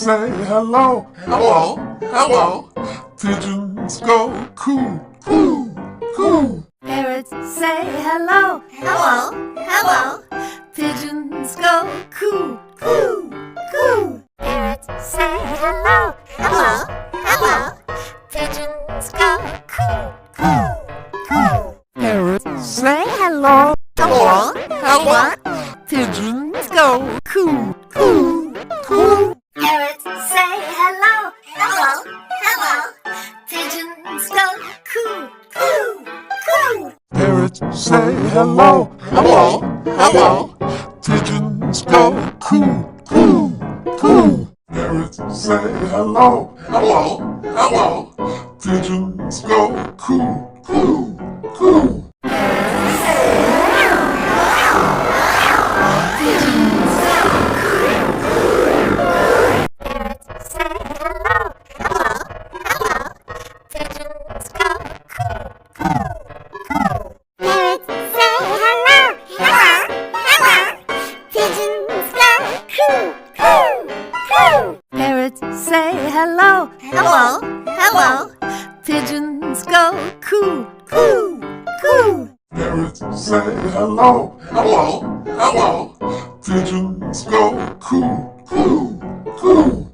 say hello, hello, hello. Pigeons go coo, coo, coo. Parrots say hello, hello, hello. Pigeons go coo, coo, coo. Parrots say hello, hello, hello. Pigeons go coo, coo, coo. Parrots say hello, Hello, hello. pigeons go coo, Coo, coo. Parrots say hello, hello, hello. Pigeons go coo, coo, coo. Parrots say hello, hello, hello. Pigeons go coo, coo, coo. Parrots say hello, hello, hello. Pigeons go coo, coo, coo. Parrots say hello, hello, hello. Pigeons go coo, coo, coo. Parrots say hello, hello, hello. Pigeons go coo, coo, coo.